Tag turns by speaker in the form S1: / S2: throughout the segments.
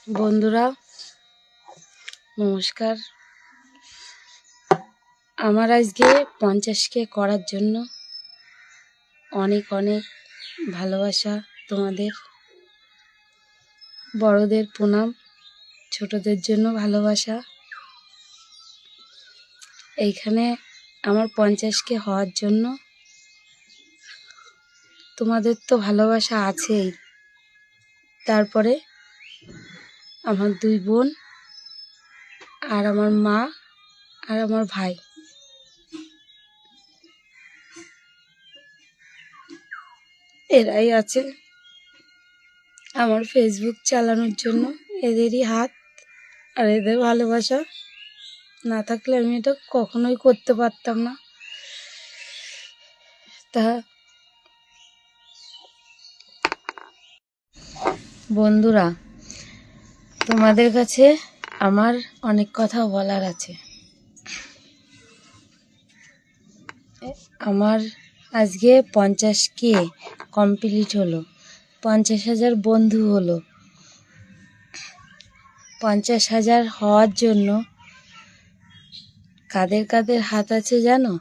S1: বন্ধুরা নমস্কার। আমার আজকে 50K করার জন্য অনেক অনেক ভালোবাসা তোমাদের, বড়দের প্রণাম, ছোটদের জন্য ভালোবাসা। এইখানে আমার 50K হওয়ার জন্য তোমাদের তো ভালোবাসা আছেই, তারপরে আমার 2 বোন আর আমার মা আর আমার ভাই, এরাই আছে আমার ফেসবুক চালানোর জন্য। এদেরই হাত আর এদের ভালোবাসা না থাকলে আমি এটা কখনোই করতে পারতাম না। তা বন্ধুরা, তোমাদের কাছে আমার অনেক কথা বলার আছে। আমার আজকে 50K কমপ্লিট হলো, 50,000 বন্ধু হলো। 50,000 হওয়ার জন্য কাদের কাদের হাত আছে জানো?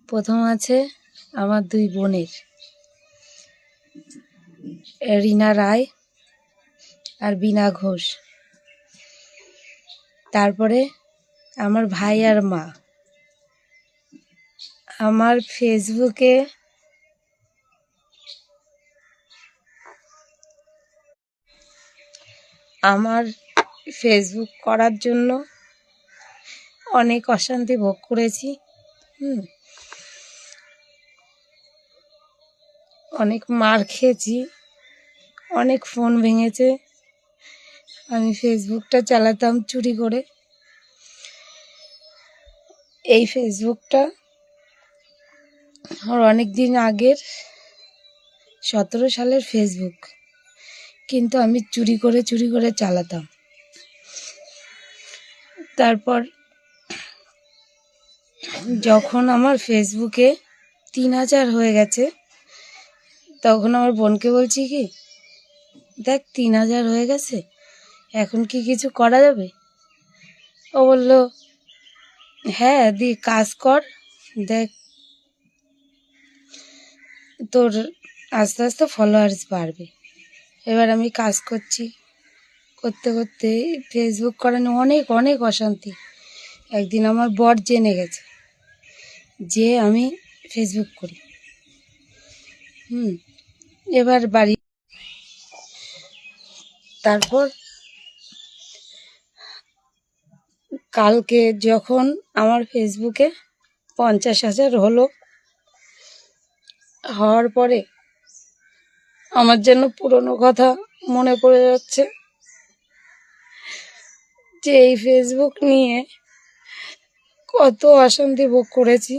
S1: প্রথম আছে আমার 2 বোনের, রিনা রায় আর বিনা ঘোষ। তারপরে আমার ভাই আর মা। আমার ফেসবুকে করার জন্য অনেক অশান্তি ভোগ করেছি। অনেক মার খেয়েছি, অনেক ফোন ভেঙেছে। আমি ফেসবুকটা চালাতাম চুরি করে। এই ফেসবুকটা আমার অনেক দিন আগের 17 সালের ফেসবুক, কিন্তু আমি চুরি করে চালাতাম। তারপর যখন আমার ফেসবুকে 3000 হয়ে গেছে, তখন আমার বোনকে বলছি কি, দেখ 3000 হয়ে গেছে, এখন কি কিছু করা যাবে? ও বলল, হ্যাঁ দি কাজ কর, দেখ তোর আস্তে আস্তে ফলোয়ার্স বাড়বে। এবার আমি কাজ করছি, করতে করতে ফেসবুক করানো অনেক অনেক অশান্তি। একদিন আমার বর জেনে গেছে যে আমি ফেসবুক করি। এবার বাড়ি, তারপর কালকে যখন আমার ফেসবুকে 50,000 হলো, হওয়ার পরে আমার যেন পুরনো কথা মনে পড়ে যাচ্ছে যে এই ফেসবুক নিয়ে কত অশান্তি ভোগ করেছি।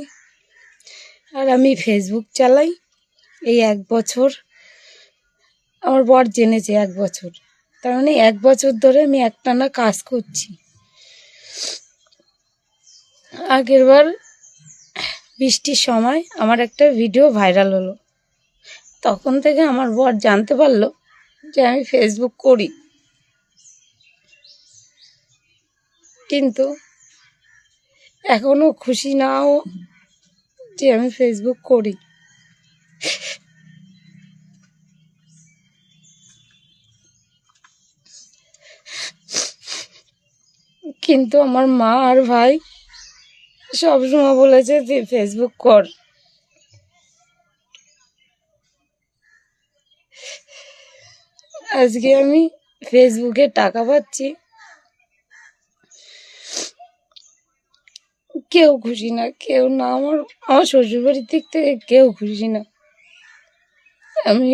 S1: আর আমি ফেসবুক চালাই এই 1 বছর। আমার বর জেনেছে 1 বছর, তার মানে 1 বছর ধরে আমি একটানা কাজ করছি। আগেরবার বৃষ্টির সময় আমার একটা ভিডিও ভাইরাল হলো, তখন থেকে আমার বর জানতে পারলো যে আমি ফেসবুক করি, কিন্তু এখনো খুশি নাও যে আমি ফেসবুক করি। কিন্তু আমার মা আর ভাই সবসময় বলেছে যে ফেসবুক কর। আজকে আমি ফেসবুকে টাকা পাচ্ছি, কেউ খুশি না, কেউ না। আমার শ্বশুরবাড়ির দিক থেকে কেউ খুশি না। আমি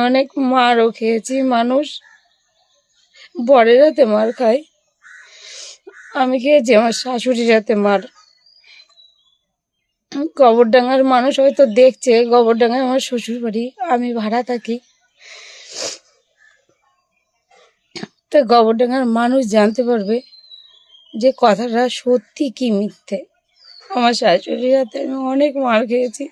S1: অনেক মারও খেয়েছি। মানুষ বরের হাতে মার খায়, আমি খেয়েছি আমার শাশুড়ির হাতে মার। গোবরডাঙ্গার মানুষ হয়তো দেখছে, গোবরডাঙ্গায় আমার শ্বশুর বাড়ি, আমি ভাড়া থাকি। তা গোবরডাঙ্গার মানুষ জানতে পারবে যে কথাটা সত্যি কি মিথ্যে। আমার শাশুড়ির হাতে আমি অনেক মার খেয়েছি।